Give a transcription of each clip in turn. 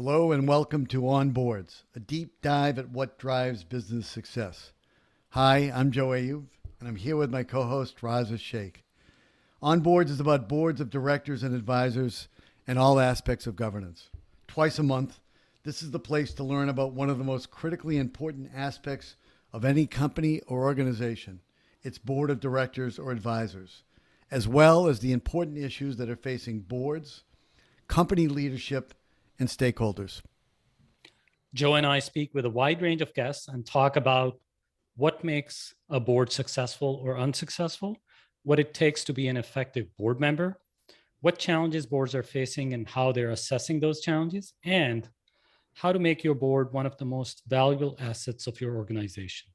Hello and welcome to On Boards, a deep dive at what drives business success. Hi, I'm Joe Ayub, and I'm here with my co-host Raza Sheikh. On Boards is about boards of directors and advisors and all aspects of governance. Twice a month, this is the place to learn about one of the most critically important aspects of any company or organization, its board of directors or advisors, as well as the important issues that are facing boards, company leadership, and stakeholders. Joe and I speak with a wide range of guests and talk about what makes a board successful or unsuccessful, what it takes to be an effective board member, what challenges boards are facing and how they're assessing those challenges, and how to make your board one of the most valuable assets of your organization.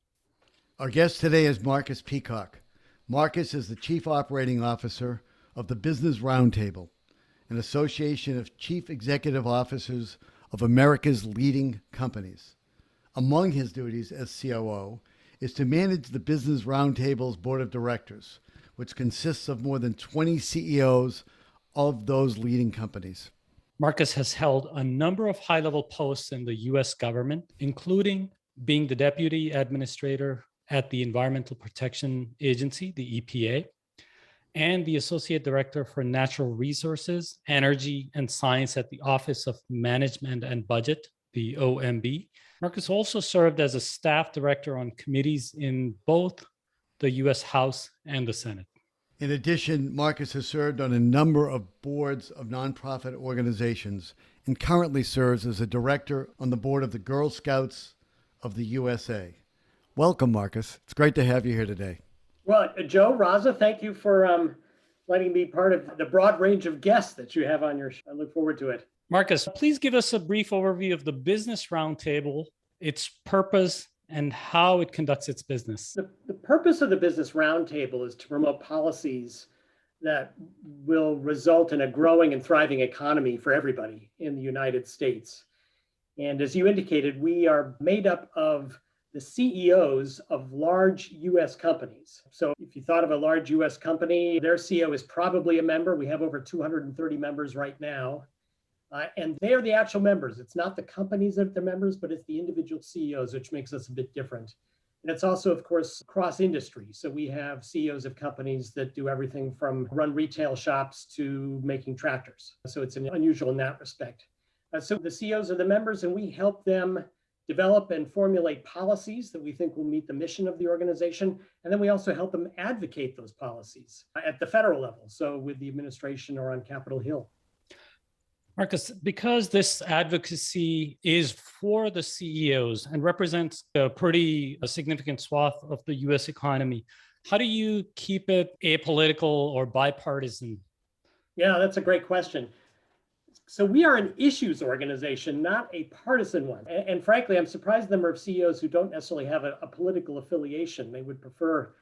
Our guest today is Marcus Peacock. Marcus is the Chief Operating Officer of the Business Roundtable, an association of chief executive officers of America's leading companies. Among his duties as COO is to manage the Business Roundtable's board of directors, which consists of more than 20 CEOs of those leading companies. Marcus has held a number of high-level posts in the U.S. government, including being the Deputy Administrator at the Environmental Protection Agency, the EPA, and the Associate Director for Natural Resources, Energy, and Science at the Office of Management and Budget, the OMB. Marcus also served as a staff director on committees in both the U.S. House and the Senate. In addition, Marcus has served on a number of boards of nonprofit organizations and currently serves as a director on the board of the Girl Scouts of the USA. Welcome, Marcus. It's great to have you here today. Well, Joe, Raza, thank you for letting me be part of the broad range of guests that you have on your show. I look forward to it. Marcus, please give us a brief overview of the Business Roundtable, its purpose, and how it conducts its business. The purpose of the Business Roundtable is to promote policies that will result in a growing and thriving economy for everybody in the United States. And as you indicated, we are made up of the CEOs of large US companies. So if you thought of a large US company, their CEO is probably a member. We have over 230 members right now. And they're the actual members. It's not the companies that are members, but it's the individual CEOs, which makes us a bit different. And it's also, of course, cross industry. So we have CEOs of companies that do everything from run retail shops to making tractors. So it's unusual in that respect. So the CEOs are the members, and we help them develop and formulate policies that we think will meet the mission of the organization. And then we also help them advocate those policies at the federal level, so with the administration or on Capitol Hill. Marcus, because this advocacy is for the CEOs and represents a pretty significant swath of the US economy, how do you keep it apolitical or bipartisan? Yeah, that's a great question. So we are an issues organization, not a partisan one. And frankly, I'm surprised the number of CEOs who don't necessarily have a political affiliation. They would prefer,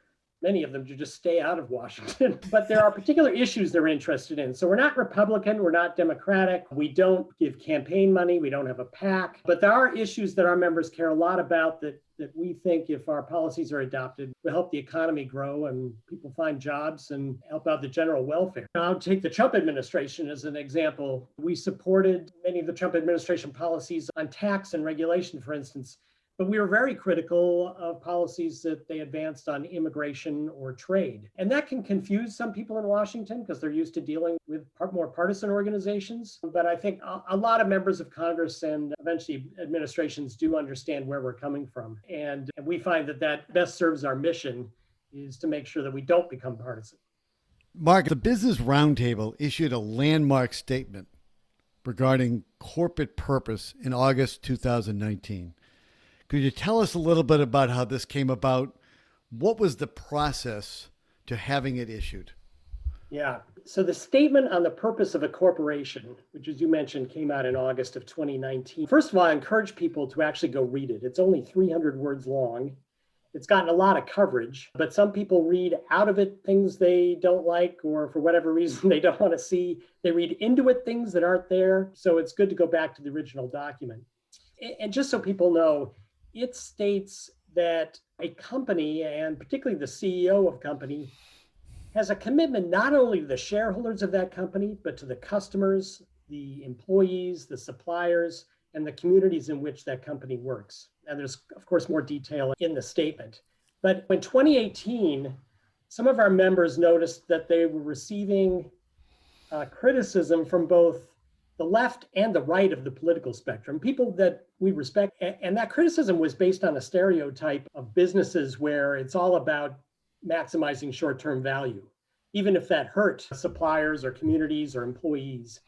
many of them, to just stay out of Washington. But there are particular issues they're interested in. So we're not Republican, we're not Democratic. We don't give campaign money, we don't have a PAC. But there are issues that our members care a lot about that we think, if our policies are adopted, will help the economy grow and people find jobs and help out the general welfare. I'll take the Trump administration as an example. We supported many of the Trump administration policies on tax and regulation, for instance, but we were very critical of policies that they advanced on immigration or trade. And that can confuse some people in Washington because they're used to dealing with more partisan organizations. But I think a lot of members of Congress and eventually administrations do understand where we're coming from. And we find that best serves our mission, is to make sure that we don't become partisan. Mark, the Business Roundtable issued a landmark statement regarding corporate purpose in August 2019. Could you tell us a little bit about how this came about? What was the process to having it issued? Yeah, so the statement on the purpose of a corporation, which, as you mentioned, came out in August of 2019. First of all, I encourage people to actually go read it. It's only 300 words long. It's gotten a lot of coverage, but some people read out of it things they don't like, or for whatever reason they don't want to see. They read into it things that aren't there. So it's good to go back to the original document. And just so people know, it states that a company, and particularly the CEO of a company, has a commitment not only to the shareholders of that company, but to the customers, the employees, the suppliers, and the communities in which that company works. And there's, of course, more detail in the statement. But in 2018, some of our members noticed that they were receiving criticism from both the left and the right of the political spectrum, people that we respect. And that criticism was based on a stereotype of businesses where it's all about maximizing short-term value, even if that hurt suppliers or communities or employees.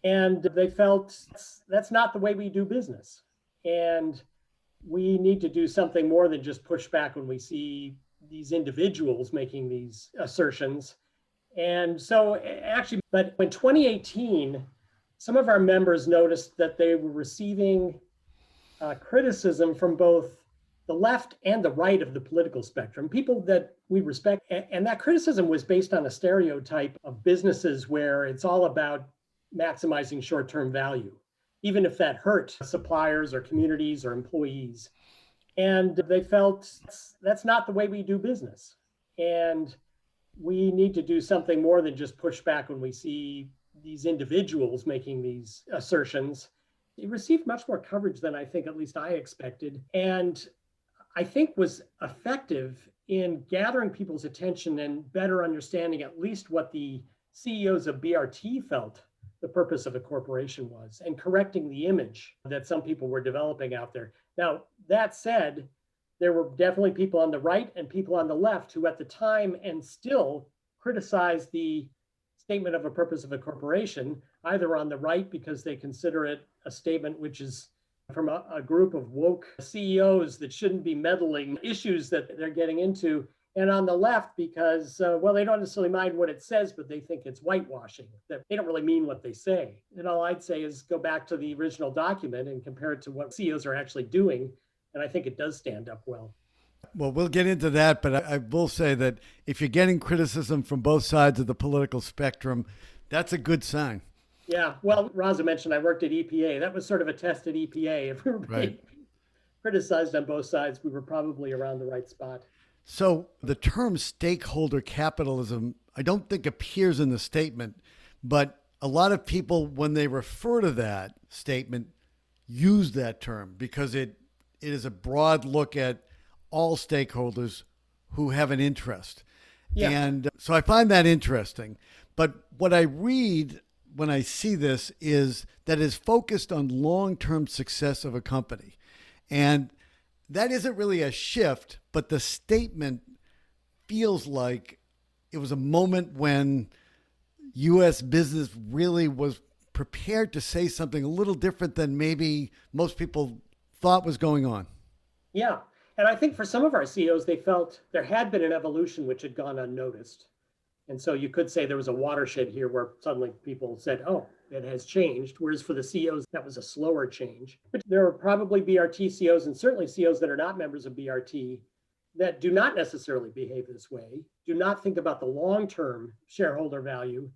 And they felt that's not the way we do business. And we need to do something more than just push back when we see these individuals making these assertions. And so actually, but in 2018, some of our members noticed that they were receiving criticism from both the left and the right of the political spectrum, people that we respect. And that criticism was based on a stereotype of businesses where it's all about maximizing short-term value, even if that hurt suppliers or communities or employees. And they felt that's not the way we do business. And we need to do something more than just push back when we see these individuals making these assertions. It received much more coverage than I think at least I expected, and I think was effective in gathering people's attention and better understanding at least what the CEOs of BRT felt the purpose of a corporation was, and correcting the image that some people were developing out there. Now, that said, there were definitely people on the right and people on the left who at the time and still criticized the statement of a purpose of a corporation, either on the right because they consider it a statement which is from a group of woke CEOs that shouldn't be meddling issues that they're getting into, and on the left because, well, they don't necessarily mind what it says, but they think it's whitewashing, that they don't really mean what they say. And all I'd say is go back to the original document and compare it to what CEOs are actually doing, and I think it does stand up well. Well, we'll get into that, but I will say that if you're getting criticism from both sides of the political spectrum, that's a good sign. Yeah, well, Raza mentioned I worked at EPA. That was sort of a test at EPA. If we were being criticized on both sides, we were probably around the right spot. So the term stakeholder capitalism, I don't think appears in the statement, but a lot of people, when they refer to that statement, use that term because it is a broad look at all stakeholders who have an interest. Yeah. And so I find that interesting. But what I read when I see this is that it's focused on long-term success of a company. And that isn't really a shift, but the statement feels like it was a moment when U.S. business really was prepared to say something a little different than maybe most people thought was going on. Yeah. And I think for some of our CEOs, they felt there had been an evolution which had gone unnoticed. And so you could say there was a watershed here where suddenly people said, oh, it has changed. Whereas for the CEOs, that was a slower change. But there are probably BRT CEOs and certainly CEOs that are not members of BRT that do not necessarily behave this way, do not think about the long-term shareholder value.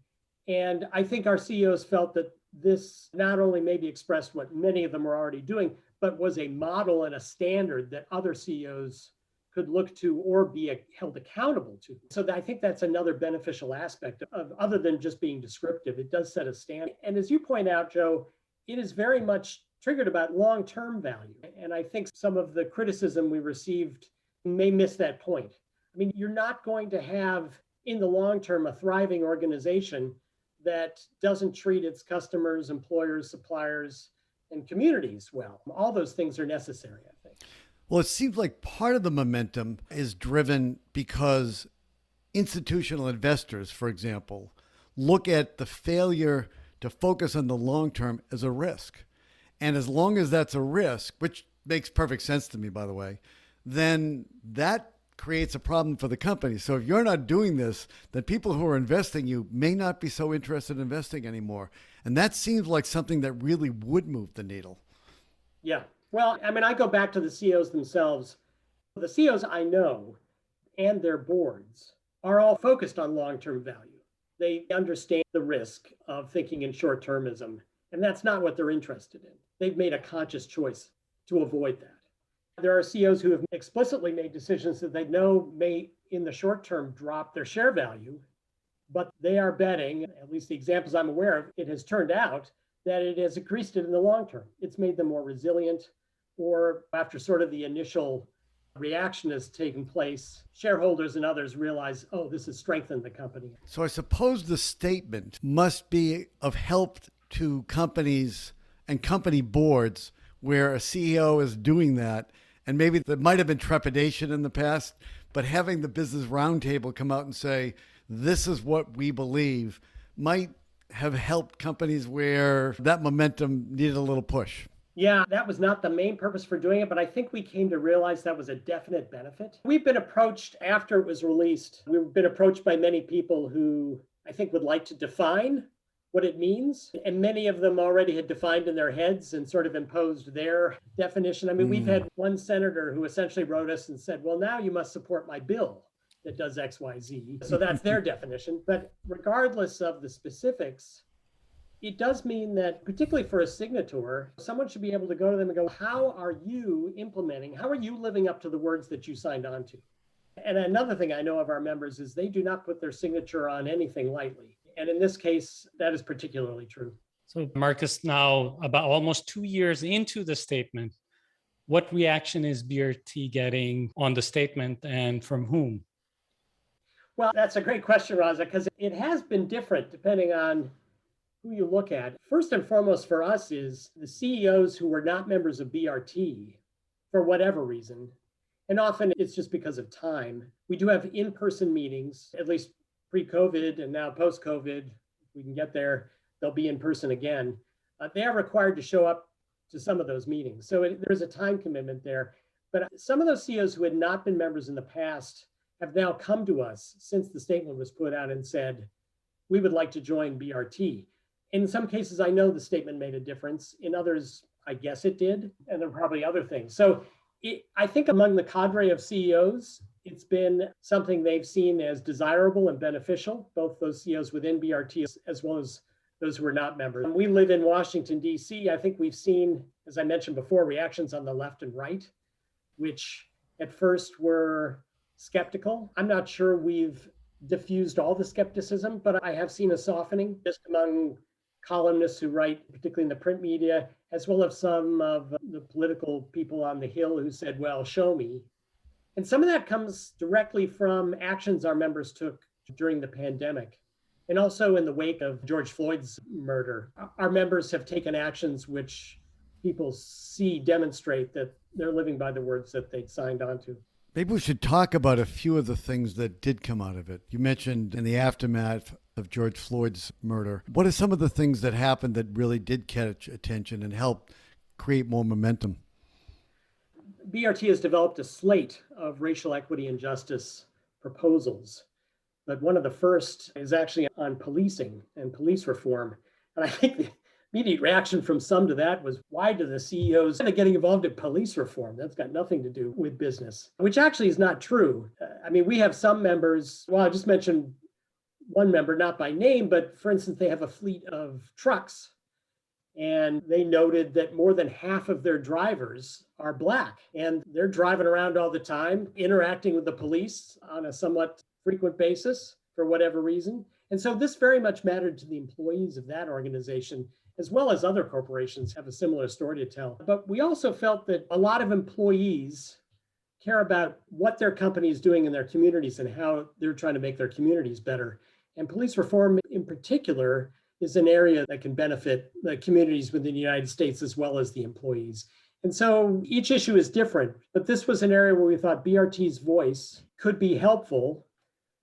And I think our CEOs felt that this not only maybe expressed what many of them were already doing, but was a model and a standard that other CEOs could look to or be held accountable to. So I think that's another beneficial aspect of, other than just being descriptive, it does set a standard. And as you point out, Joe, it is very much triggered about long-term value. And I think some of the criticism we received may miss that point. I mean, you're not going to have in the long term a thriving organization that doesn't treat its customers, employers, suppliers, and communities well. All those things are necessary, I think. Well, it seems like part of the momentum is driven because institutional investors, for example, look at the failure to focus on the long term as a risk. And as long as that's a risk, which makes perfect sense to me, by the way, then that creates a problem for the company. So if you're not doing this, then people who are investing you may not be so interested in investing anymore. And that seems like something that really would move the needle. Yeah. Well, I mean, I go back to the CEOs themselves. The CEOs I know and their boards are all focused on long-term value. They understand the risk of thinking in short-termism, and that's not what they're interested in. They've made a conscious choice to avoid that. There are CEOs who have explicitly made decisions that they know may, in the short term, drop their share value, but they are betting, at least the examples I'm aware of, it has turned out that it has increased it in the long term. It's made them more resilient, or after sort of the initial reaction has taken place, shareholders and others realize, oh, this has strengthened the company. So I suppose the statement must be of help to companies and company boards where a CEO is doing that. And maybe there might have been trepidation in the past, but having the Business Roundtable come out and say, this is what we believe, might have helped companies where that momentum needed a little push. Yeah, that was not the main purpose for doing it, but I think we came to realize that was a definite benefit. We've been approached after it was released. We've been approached by many people who I think would like to define what it means. And many of them already had defined in their heads and sort of imposed their definition. I mean, we've had one senator who essentially wrote us and said, well, now you must support my bill that does X, Y, Z. So that's their definition. But regardless of the specifics, it does mean that, particularly for a signator, someone should be able to go to them and go, how are you implementing? How are you living up to the words that you signed on to? And another thing I know of our members is they do not put their signature on anything lightly. And in this case, that is particularly true. So Marcus, now about almost 2 years into the statement, what reaction is BRT getting on the statement and from whom? Well, that's a great question, Raza, because it has been different depending on who you look at. First and foremost for us is the CEOs who were not members of BRT for whatever reason. And often it's just because of time. We do have in-person meetings, at least pre-COVID and now post-COVID. If we can get there, they'll be in person again. They are required to show up to some of those meetings. So there's a time commitment there. But some of those CEOs who had not been members in the past have now come to us since the statement was put out and said, we would like to join BRT. In some cases, I know the statement made a difference. In others, I guess it did. And there are probably other things. So I think among the cadre of CEOs, it's been something they've seen as desirable and beneficial, both those CEOs within BRT as well as those who are not members. We live in Washington, D.C. I think we've seen, as I mentioned before, reactions on the left and right, which at first were skeptical. I'm not sure we've diffused all the skepticism, but I have seen a softening just among columnists who write, particularly in the print media, as well as some of the political people on the Hill who said, well, show me. And some of that comes directly from actions our members took during the pandemic. And also in the wake of George Floyd's murder, our members have taken actions which people see demonstrate that they're living by the words that they signed on to. Maybe we should talk about a few of the things that did come out of it. You mentioned in the aftermath of George Floyd's murder. What are some of the things that happened that really did catch attention and help create more momentum? BRT has developed a slate of racial equity and justice proposals, but one of the first is actually on policing and police reform. And I think the immediate reaction from some to that was, why do the CEOs end up getting involved in police reform? That's got nothing to do with business, which actually is not true. I mean, we have some members, well, I just mentioned one member, not by name, but for instance, they have a fleet of trucks. And they noted that more than half of their drivers are Black, and they're driving around all the time, interacting with the police on a somewhat frequent basis for whatever reason. And so this very much mattered to the employees of that organization, as well as other corporations have a similar story to tell. But we also felt that a lot of employees care about what their company is doing in their communities and how they're trying to make their communities better. And police reform in particular is an area that can benefit the communities within the United States as well as the employees. And so each issue is different, but this was an area where we thought BRT's voice could be helpful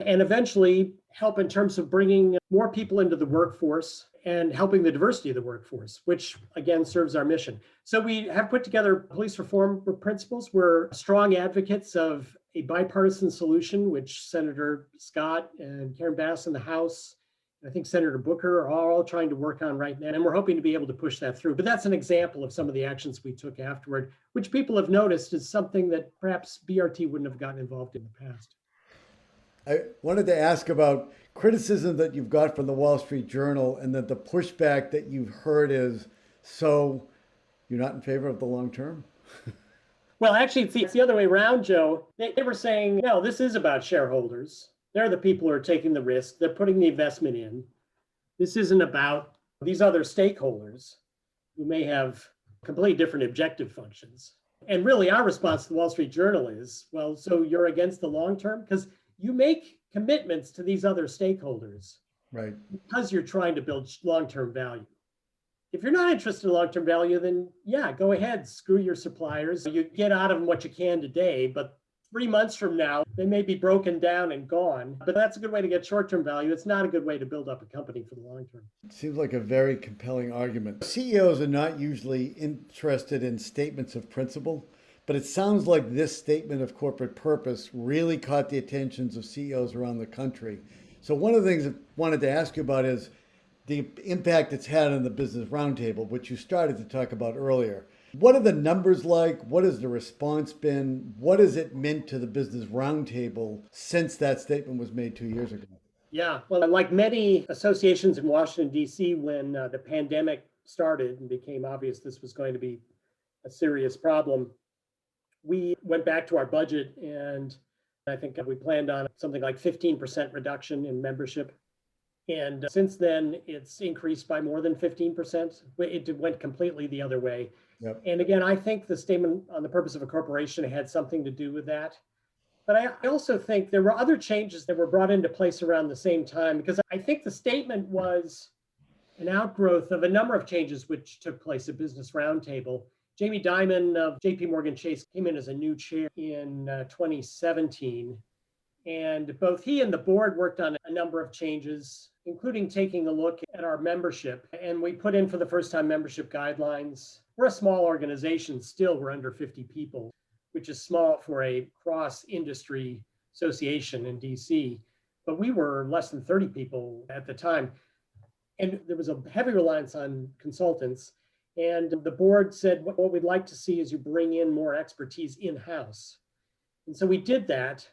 and eventually help in terms of bringing more people into the workforce and helping the diversity of the workforce, which again serves our mission. So we have put together police reform principles. We're strong advocates of a bipartisan solution, which Senator Scott and Karen Bass in the House, I think Senator Booker are all trying to work on right now, and we're hoping to be able to push that through. But that's an example of some of the actions we took afterward, which people have noticed is something that perhaps BRT wouldn't have gotten involved in the past. I wanted to ask about criticism that you've got from the Wall Street Journal and that the pushback that you've heard is, so you're not in favor of the long term? Well, actually, it's the other way around, Joe. They were saying, no, this is about shareholders. They're the people who are taking the risk. They're putting the investment in. This isn't about these other stakeholders who may have completely different objective functions. And really our response to the Wall Street Journal is, well, so you're against the long term? Because you make commitments to these other stakeholders, right, because you're trying to build long-term value. If you're not interested in long-term value, then yeah, go ahead, screw your suppliers. You get out of them what you can today, but 3 months from now, they may be broken down and gone. But that's a good way to get short-term value. It's not a good way to build up a company for the long term. It seems like a very compelling argument. CEOs are not usually interested in statements of principle, but it sounds like this statement of corporate purpose really caught the attentions of CEOs around the country. So one of the things I wanted to ask you about is the impact it's had on the Business Roundtable, which you started to talk about earlier. What are the numbers like? What has the response been? What has it meant to the Business Roundtable since that statement was made 2 years ago? Yeah, well, like many associations in Washington, D.C., when the pandemic started and became obvious this was going to be a serious problem, we went back to our budget, and I think we planned on something like 15% reduction in membership. And since then, it's increased by more than 15%. It went completely the other way. Yep. And again, I think the statement on the purpose of a corporation had something to do with that. But I also think there were other changes that were brought into place around the same time, because I think the statement was an outgrowth of a number of changes which took place at Business Roundtable. Jamie Dimon of JP Morgan Chase came in as a new chair in 2017. And both he and the board worked on a number of changes, including taking a look at our membership. And we put in for the first time membership guidelines. We're a small organization still, we're under 50 people, which is small for a cross-industry association in DC. But we were less than 30 people at the time. And there was a heavy reliance on consultants. And the board said, what we'd like to see is you bring in more expertise in-house. And so we did that.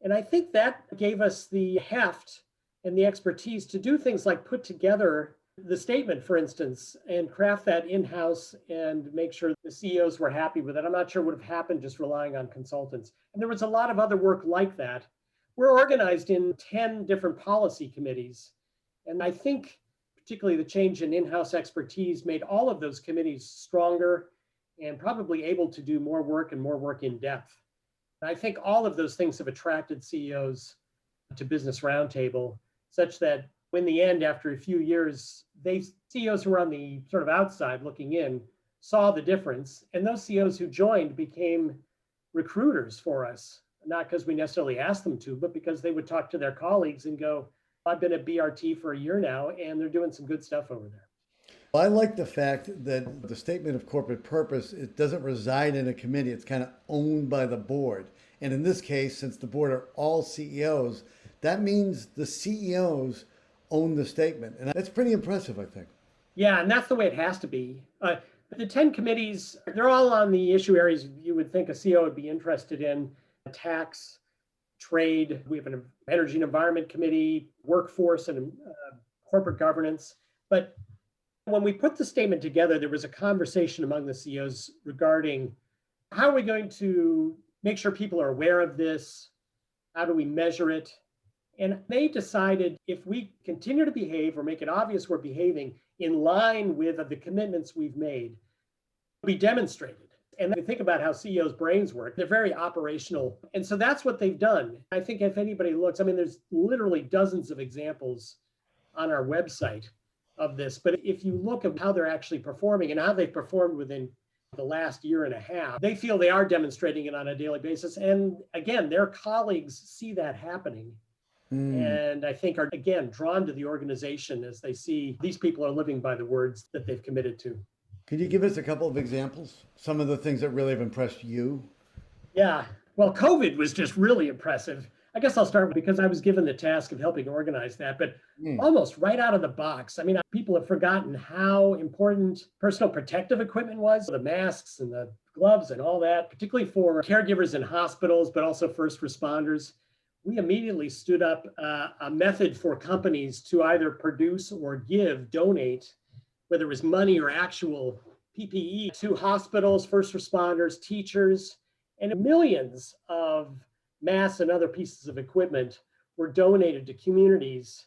And I think that gave us the heft and the expertise to do things like put together the statement, for instance, and craft that in-house and make sure the CEOs were happy with it. I'm not sure what would have happened just relying on consultants. And there was a lot of other work like that. We're organized in 10 different policy committees. And I think particularly the change in in-house expertise made all of those committees stronger and probably able to do more work and more work in depth. I think all of those things have attracted CEOs to Business Roundtable, such that in the end, after a few years, CEOs who were on the sort of outside looking in saw the difference. And those CEOs who joined became recruiters for us, not because we necessarily asked them to, but because they would talk to their colleagues and go, I've been at BRT for a year now, and they're doing some good stuff over there. I like the fact that the statement of corporate purpose, it doesn't reside in a committee. It's kind of owned by the board. And in this case, since the board are all CEOs, that means the CEOs own the statement. And that's pretty impressive, I think. Yeah, and that's the way it has to be. The 10 committees, they're all on the issue areas you would think a CEO would be interested in: tax, trade. We have an energy and environment committee, workforce and corporate governance. But when we put the statement together, there was a conversation among the CEOs regarding how are we going to make sure people are aware of this? How do we measure it? And they decided if we continue to behave or make it obvious we're behaving in line with the commitments we've made, it'll be demonstrated. And then think about how CEOs' brains work. They're very operational. And so that's what they've done. I think if anybody looks, there's literally dozens of examples on our website of this. But if you look at how they're actually performing and how they've performed within the last year and a half, they feel they are demonstrating it on a daily basis. And again, their colleagues see that happening. And I think are, again, drawn to the organization as they see these people are living by the words that they've committed to. Could you give us a couple of examples? Some of the things that really have impressed you? Yeah, well, COVID was just really impressive. I guess I'll start because I was given the task of helping organize that, but almost right out of the box. People have forgotten how important personal protective equipment was, the masks and the gloves and all that, particularly for caregivers in hospitals, but also first responders. We immediately stood up a method for companies to either produce or donate, whether it was money or actual PPE, to hospitals, first responders, teachers, and millions of masks and other pieces of equipment were donated to communities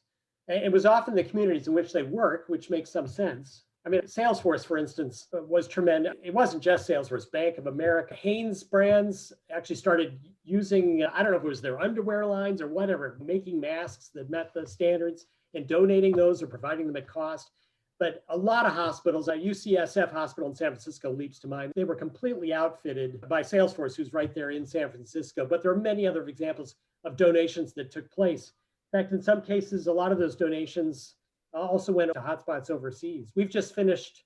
It was often the communities in which they work, which makes some sense. I mean, Salesforce, for instance, was tremendous. It wasn't just Salesforce. Bank of America, Hanes brands actually started using, I don't know if it was their underwear lines or whatever, making masks that met the standards and donating those or providing them at cost. But a lot of hospitals, UCSF Hospital in San Francisco leaps to mind. They were completely outfitted by Salesforce, who's right there in San Francisco. But there are many other examples of donations that took place. In fact, in some cases, a lot of those donations also went to hotspots overseas. We've just finished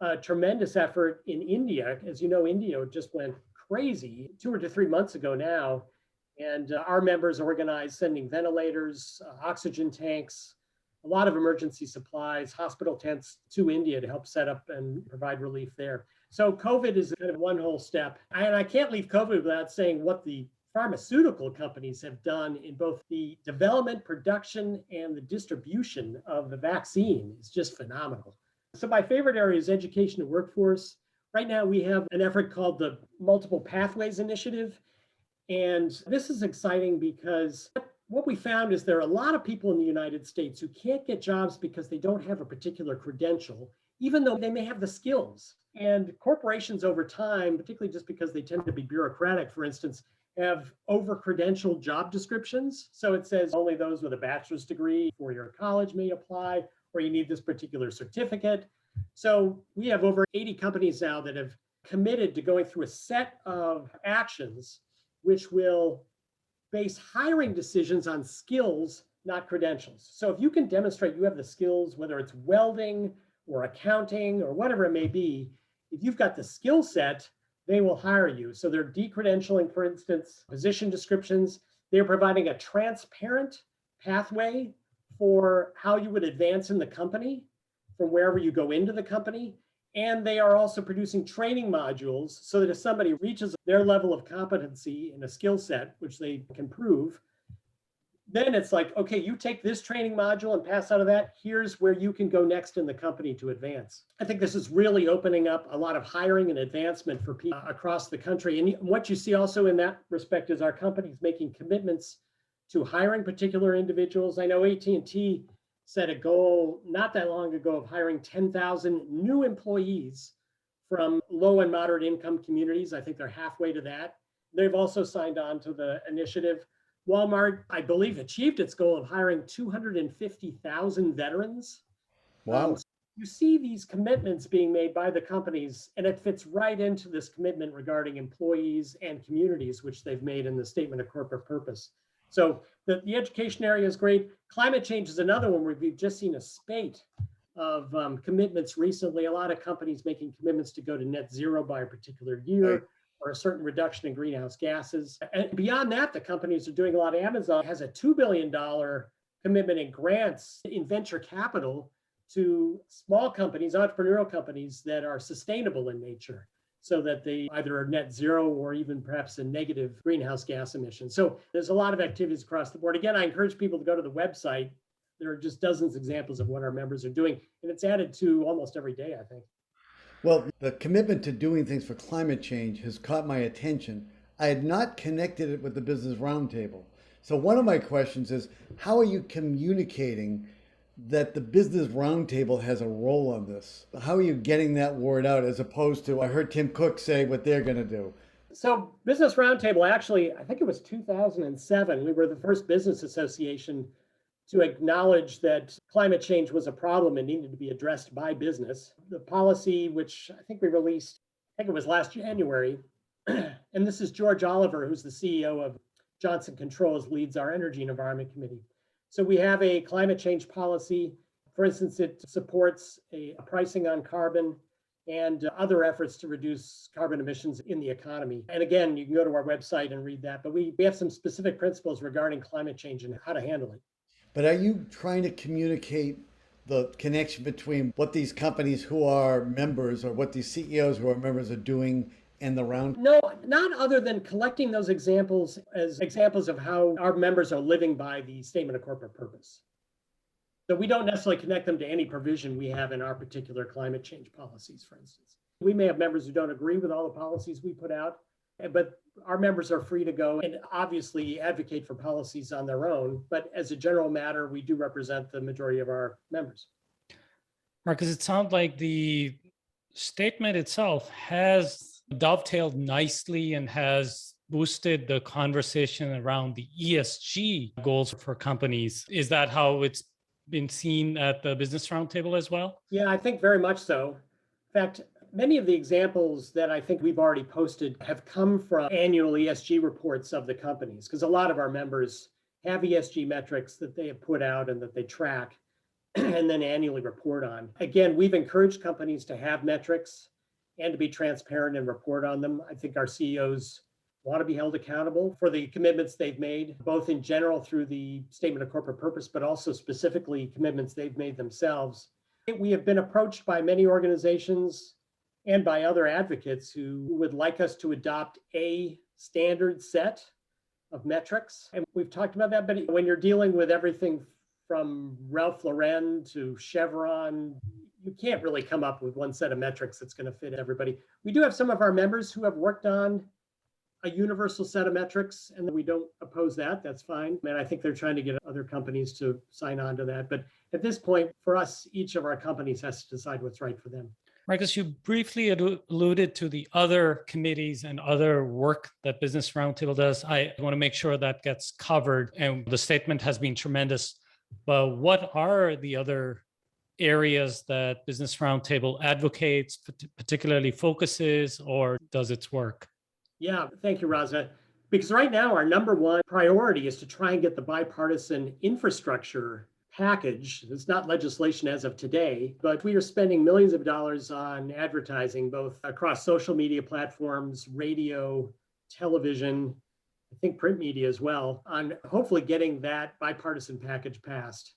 a tremendous effort in India. As you know, India just went crazy 2 or 3 months ago now. And our members organized sending ventilators, oxygen tanks, a lot of emergency supplies, hospital tents to India to help set up and provide relief there. So COVID is kind of one whole step. And I can't leave COVID without saying what the pharmaceutical companies have done in both the development, production, and the distribution of the vaccine is just phenomenal. So my favorite area is education and workforce. Right now we have an effort called the Multiple Pathways Initiative. And this is exciting because what we found is there are a lot of people in the United States who can't get jobs because they don't have a particular credential, even though they may have the skills. And corporations over time, particularly just because they tend to be bureaucratic, for instance, have over-credentialed job descriptions. So it says only those with a bachelor's degree or your college may apply, or you need this particular certificate. So we have over 80 companies now that have committed to going through a set of actions which will base hiring decisions on skills, not credentials. So if you can demonstrate you have the skills, whether it's welding or accounting or whatever it may be, if you've got the skill set, they will hire you. So they're decredentialing, for instance, position descriptions. They're providing a transparent pathway for how you would advance in the company from wherever you go into the company. And they are also producing training modules so that if somebody reaches their level of competency in a skill set, which they can prove, then it's like, okay, you take this training module and pass out of that, here's where you can go next in the company to advance. I think this is really opening up a lot of hiring and advancement for people across the country. And what you see also in that respect is our companies making commitments to hiring particular individuals. I know AT&T set a goal not that long ago of hiring 10,000 new employees from low and moderate income communities. I think they're halfway to that. They've also signed on to the initiative. Walmart, I believe, achieved its goal of hiring 250,000 veterans. Wow. So you see these commitments being made by the companies, and it fits right into this commitment regarding employees and communities, which they've made in the statement of corporate purpose. So the education area is great. Climate change is another one where we've just seen a spate of commitments recently. A lot of companies making commitments to go to net zero by a particular year. Right. Or a certain reduction in greenhouse gases. And beyond that, the companies are doing a lot. Amazon has a $2 billion commitment in grants in venture capital to small companies, entrepreneurial companies that are sustainable in nature, so that they either are net zero or even perhaps a negative greenhouse gas emissions. So there's a lot of activities across the board. Again, I encourage people to go to the website. There are just dozens of examples of what our members are doing, and it's added to almost every day, I think. Well, the commitment to doing things for climate change has caught my attention. I had not connected it with the Business Roundtable. So one of my questions is, how are you communicating that the Business Roundtable has a role on this? How are you getting that word out as opposed to, I heard Tim Cook say what they're going to do? So Business Roundtable, actually, I think it was 2007. We were the first business association to acknowledge that climate change was a problem and needed to be addressed by business. The policy, which I think we released, I think it was last January, and this is George Oliver, who's the CEO of Johnson Controls, leads our Energy and Environment Committee. So we have a climate change policy. For instance, it supports a pricing on carbon and other efforts to reduce carbon emissions in the economy. And again, you can go to our website and read that, but we have some specific principles regarding climate change and how to handle it. But are you trying to communicate the connection between what these companies who are members or what these CEOs who are members are doing and the round? No, not other than collecting those examples as examples of how our members are living by the statement of corporate purpose. So we don't necessarily connect them to any provision we have in our particular climate change policies, for instance. We may have members who don't agree with all the policies we put out, But our members are free to go and obviously advocate for policies on their own. But as a general matter, we do represent the majority of our members. Marcus, it sounds like the statement itself has dovetailed nicely and has boosted the conversation around the ESG goals for companies. Is that how it's been seen at the Business Roundtable as well? Yeah, I think very much so. In fact, many of the examples that I think we've already posted have come from annual ESG reports of the companies, because a lot of our members have ESG metrics that they have put out and that they track and then annually report on. Again, we've encouraged companies to have metrics and to be transparent and report on them. I think our CEOs want to be held accountable for the commitments they've made, both in general through the statement of corporate purpose, but also specifically commitments they've made themselves. We have been approached by many organizations and by other advocates who would like us to adopt a standard set of metrics. And we've talked about that, but when you're dealing with everything from Ralph Lauren to Chevron, you can't really come up with one set of metrics that's going to fit everybody. We do have some of our members who have worked on a universal set of metrics, and we don't oppose that. That's fine. And I think they're trying to get other companies to sign on to that. But at this point, for us, each of our companies has to decide what's right for them. Marcus, you briefly alluded to the other committees and other work that Business Roundtable does. I want to make sure that gets covered, and the statement has been tremendous. But what are the other areas that Business Roundtable advocates, particularly focuses, or does its work? Yeah, thank you, Raza. Because right now, our number one priority is to try and get the bipartisan infrastructure package. It's not legislation as of today, but we are spending millions of dollars on advertising, both across social media platforms, radio, television, I think print media as well, on hopefully getting that bipartisan package passed.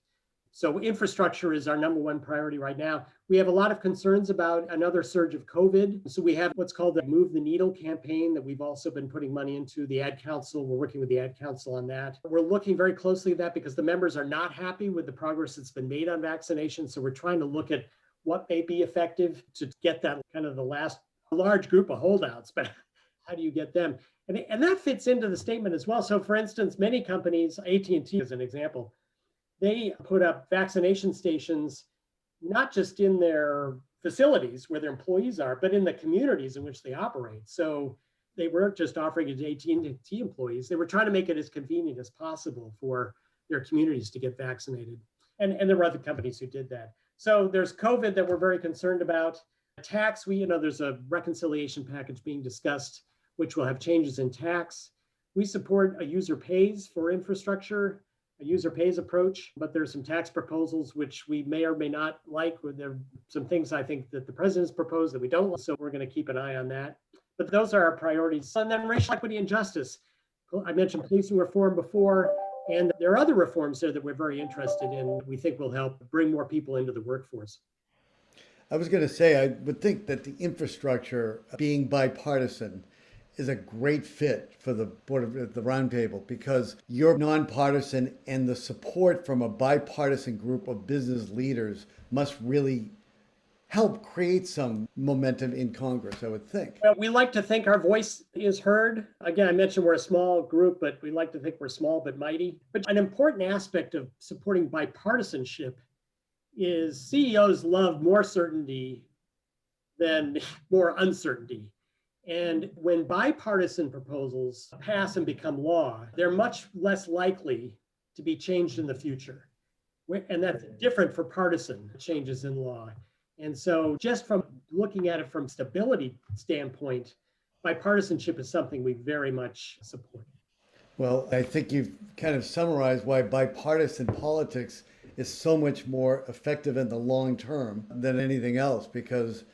So infrastructure is our number one priority right now. We have a lot of concerns about another surge of COVID. So we have what's called the Move the Needle campaign that we've also been putting money into. The Ad Council, we're working with the Ad Council on that. We're looking very closely at that because the members are not happy with the progress that's been made on vaccination. So we're trying to look at what may be effective to get that kind of the last large group of holdouts, but how do you get them? And that fits into the statement as well. So for instance, many companies, AT&T as an example, they put up vaccination stations, not just in their facilities where their employees are, but in the communities in which they operate. So they weren't just offering it to AT&T employees. They were trying to make it as convenient as possible for their communities to get vaccinated. And there were other companies who did that. So there's COVID that we're very concerned about. Tax, there's a reconciliation package being discussed, which will have changes in tax. We support a user pays for infrastructure, a user pays approach, but there's some tax proposals which we may or may not like. There are some things I think that the president's proposed that we don't like, so we're going to keep an eye on that. But those are our priorities. And then racial equity and justice. I mentioned policing reform before, and there are other reforms there that we're very interested in. We think will help bring more people into the workforce. I was going to say, I would think that the infrastructure being bipartisan is a great fit for the board of the roundtable because you're nonpartisan and the support from a bipartisan group of business leaders must really help create some momentum in Congress, I would think. Well, we like to think our voice is heard. Again, I mentioned we're a small group, but we like to think we're small but mighty. But an important aspect of supporting bipartisanship is CEOs love more certainty than more uncertainty. And when bipartisan proposals pass and become law, they're much less likely to be changed in the future. And that's different for partisan changes in law. And so just from looking at it from stability standpoint, bipartisanship is something we very much support. Well, I think you've kind of summarized why bipartisan politics is so much more effective in the long term than anything else, because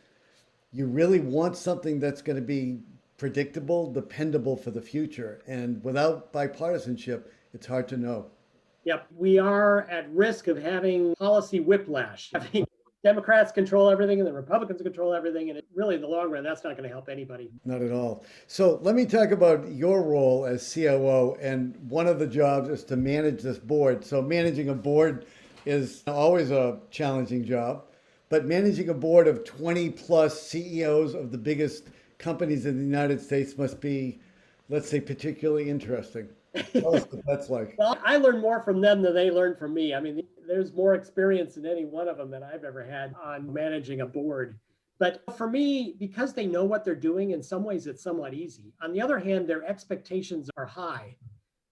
you really want something that's going to be predictable, dependable for the future. And without bipartisanship, it's hard to know. Yep. We are at risk of having policy whiplash. Having Democrats control everything and the Republicans control everything. And really, in the long run, that's not going to help anybody. Not at all. So let me talk about your role as COO. And one of the jobs is to manage this board. So managing a board is always a challenging job. But managing a board of 20 plus CEOs of the biggest companies in the United States must be, let's say, particularly interesting. Tell us what that's like. Well, I learn more from them than they learn from me. I mean, there's more experience in any one of them than I've ever had on managing a board. But for me, because they know what they're doing, in some ways it's somewhat easy. On the other hand, their expectations are high.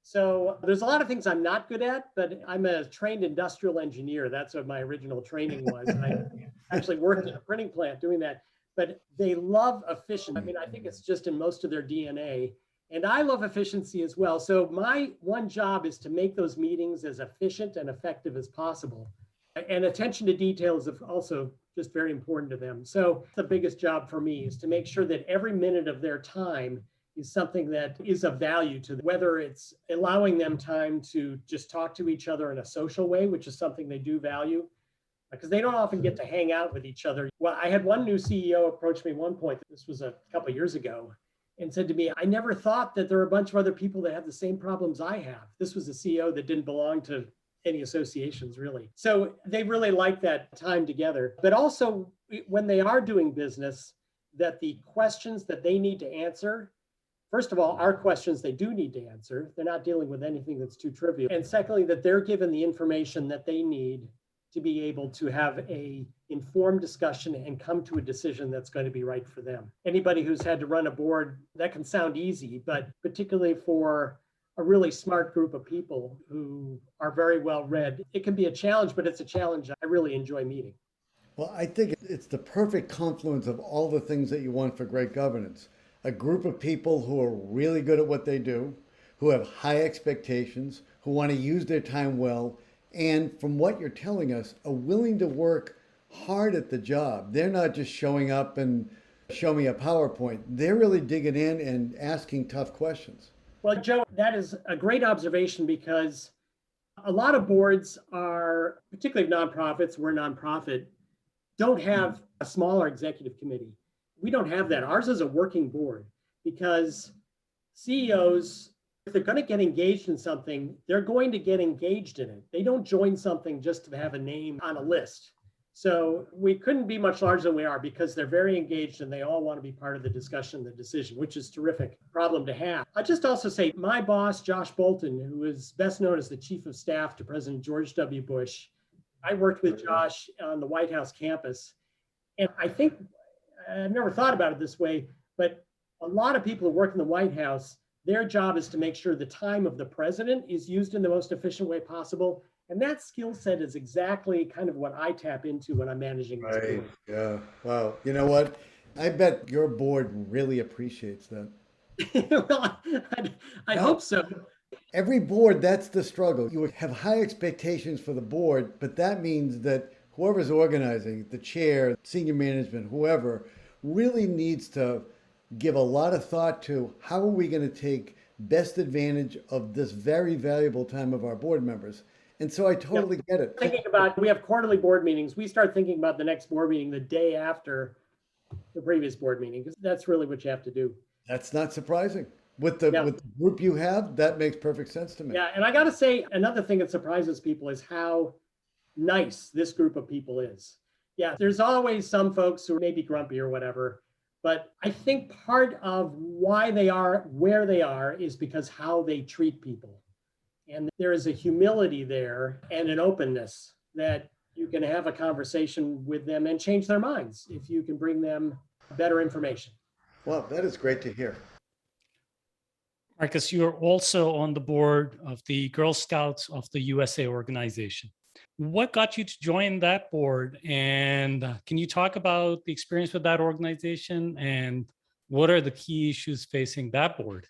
So there's a lot of things I'm not good at, but I'm a trained industrial engineer. That's what my original training was. And I actually worked in a printing plant doing that. But they love efficiency. I mean, I think it's just in most of their DNA. And I love efficiency as well. So my one job is to make those meetings as efficient and effective as possible. And attention to detail is also just very important to them. So the biggest job for me is to make sure that every minute of their time is something that is of value to them, whether it's allowing them time to just talk to each other in a social way, which is something they do value, because they don't often get to hang out with each other. Well, I had one new CEO approach me at one point, this was a couple of years ago, and said to me, I never thought that there were a bunch of other people that have the same problems I have. This was a CEO that didn't belong to any associations, really. So they really like that time together. But also, when they are doing business, that the questions that they need to answer, first of all, are questions they do need to answer. They're not dealing with anything that's too trivial. And secondly, that they're given the information that they need to be able to have a informed discussion and come to a decision that's going to be right for them. Anybody who's had to run a board, that can sound easy, but particularly for a really smart group of people who are very well read, it can be a challenge, but it's a challenge I really enjoy meeting. Well, I think it's the perfect confluence of all the things that you want for great governance. A group of people who are really good at what they do, who have high expectations, who want to use their time well, and from what you're telling us, are willing to work hard at the job. They're not just showing up and show me a PowerPoint. They're really digging in and asking tough questions. Well, Joe, that is a great observation, because a lot of boards are, particularly nonprofits, we're a nonprofit, don't have a smaller executive committee. We don't have that. Ours is a working board, because CEOs, if they're going to get engaged in something, they're going to get engaged in it. They don't join something just to have a name on a list. So we couldn't be much larger than we are, because they're very engaged and they all want to be part of the discussion, the decision, which is a terrific problem to have. I'll just also say my boss, Josh Bolton, who is best known as the chief of staff to President George W. Bush, I worked with Josh on the White House campus. And I think, I've never thought about it this way, but a lot of people who work in the White House, their job is to make sure the time of the president is used in the most efficient way possible. And that skill set is exactly kind of what I tap into when I'm managing this Right. board. Yeah. Wow. You know what? I bet your board really appreciates that. Well, I hope so. Every board, that's the struggle. You have high expectations for the board, but that means that whoever's organizing, the chair, senior management, whoever, really needs to give a lot of thought to how are we going to take best advantage of this very valuable time of our board members. And so I totally get it. Thinking about, we have quarterly board meetings. We start thinking about the next board meeting the day after the previous board meeting, because that's really what you have to do. That's not surprising. With the group you have, that makes perfect sense to me. Yeah, and I got to say, another thing that surprises people is how nice this group of people is. Yeah, there's always some folks who may be grumpy or whatever, but I think part of why they are where they are is because how they treat people. And there is a humility there and an openness that you can have a conversation with them and change their minds if you can bring them better information. Well, that is great to hear. Marcus, you're also on the board of the Girl Scouts of the USA organization. What got you to join that board? And can you talk about the experience with that organization and what are the key issues facing that board?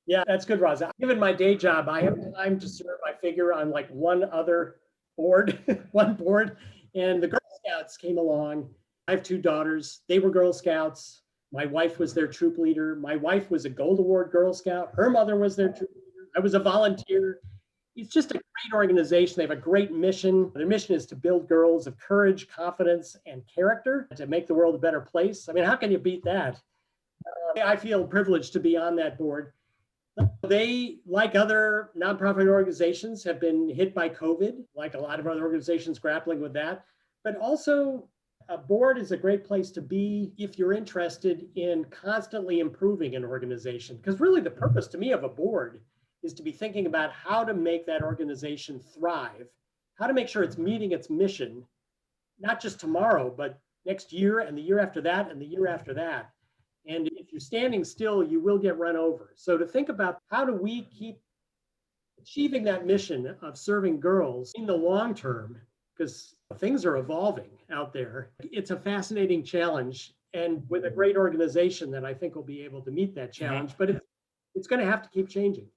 Yeah, that's good, Raza. Given my day job, I have time to serve, I figure, on like one other board, one board. And the Girl Scouts came along. I have two daughters. They were Girl Scouts. My wife was their troop leader. My wife was a Gold Award Girl Scout. Her mother was their troop leader. I was a volunteer. It's just a great organization. They have a great mission. Their mission is to build girls of courage, confidence, and character to make the world a better place. I mean, how can you beat that? I feel privileged to be on that board. They, like other nonprofit organizations, have been hit by COVID, like a lot of other organizations grappling with that. But also, A board is a great place to be if you're interested in constantly improving an organization. Because really the purpose to me of a board is to be thinking about how to make that organization thrive, how to make sure it's meeting its mission, not just tomorrow, but next year and the year after that and the year after that. And if you're standing still, you will get run over. So to think about how do we keep achieving that mission of serving girls in the long term, because things are evolving out there. It's a fascinating challenge, and with a great organization that I think will be able to meet that challenge, but it's going to have to keep changing.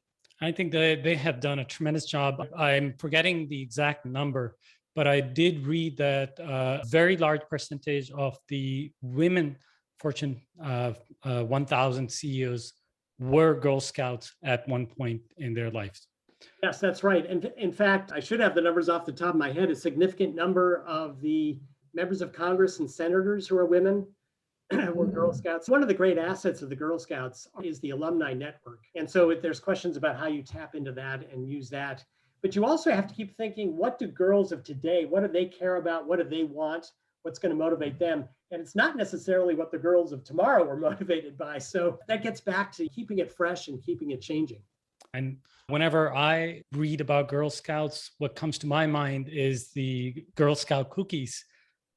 I think that they have done a tremendous job. I'm forgetting the exact number, but I did read that a very large percentage of the women Fortune 1000 CEOs were Girl Scouts at one point in their lives. Yes, that's right. And in fact, I should have the numbers off the top of my head. A significant number of the members of Congress and senators who are women were Girl Scouts. One of the great assets of the Girl Scouts is the alumni network. And so if there's questions about how you tap into that and use that, but you also have to keep thinking, what do girls of today, what do they care about? What do they want? What's going to motivate them? And it's not necessarily what the girls of tomorrow were motivated by. So that gets back to keeping it fresh and keeping it changing. And whenever I read about Girl Scouts, what comes to my mind is the Girl Scout cookies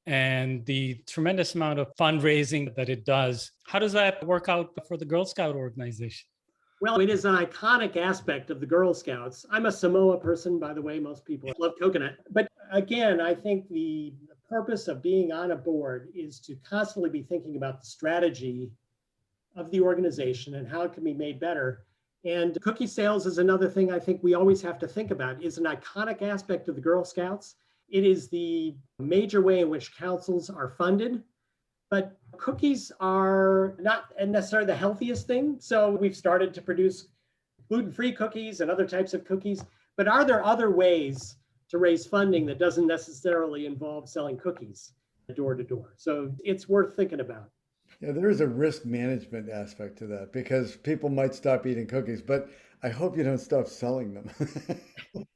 and the tremendous amount of fundraising that it does. How does that work out for the Girl Scout organization? Well, it is an iconic aspect of the Girl Scouts. I'm a Samoa person, by the way. Most people love coconut. But again, I think the purpose of being on a board is to constantly be thinking about the strategy of the organization and how it can be made better. And cookie sales is another thing I think we always have to think about. It's an iconic aspect of the Girl Scouts. It is the major way in which councils are funded. But cookies are not necessarily the healthiest thing. So we've started to produce gluten-free cookies and other types of cookies. But are there other ways to raise funding that doesn't necessarily involve selling cookies door to door? So it's worth thinking about. Yeah, there is a risk management aspect to that because people might stop eating cookies, but I hope you don't stop selling them.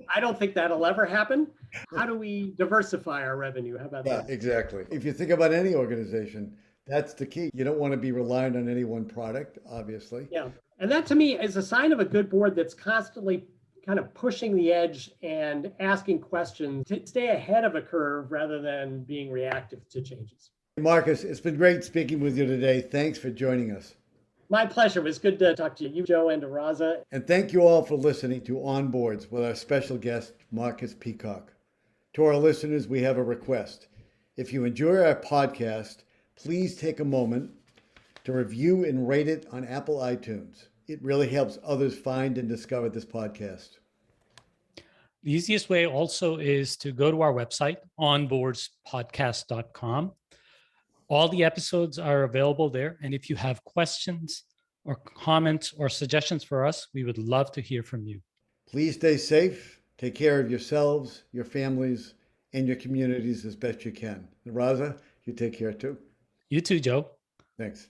I don't think that'll ever happen. How do we diversify our revenue? How about that? Exactly. If you think about any organization, that's the key. You don't want to be reliant on any one product, obviously. Yeah. And that to me is a sign of a good board that's constantly kind of pushing the edge and asking questions to stay ahead of a curve rather than being reactive to changes. Marcus, it's been great speaking with you today. Thanks for joining us. My pleasure. It was good to talk to you, Joe, and to Raza. And thank you all for listening to On Boards with our special guest, Marcus Peacock. To our listeners, we have a request. If you enjoy our podcast, please take a moment to review and rate it on Apple iTunes. It really helps others find and discover this podcast. The easiest way also is to go to our website, onboardspodcast.com. All the episodes are available there. And if you have questions or comments or suggestions for us, we would love to hear from you. Please stay safe. Take care of yourselves, your families, and your communities as best you can. And Raza, you take care too. You too, Joe. Thanks.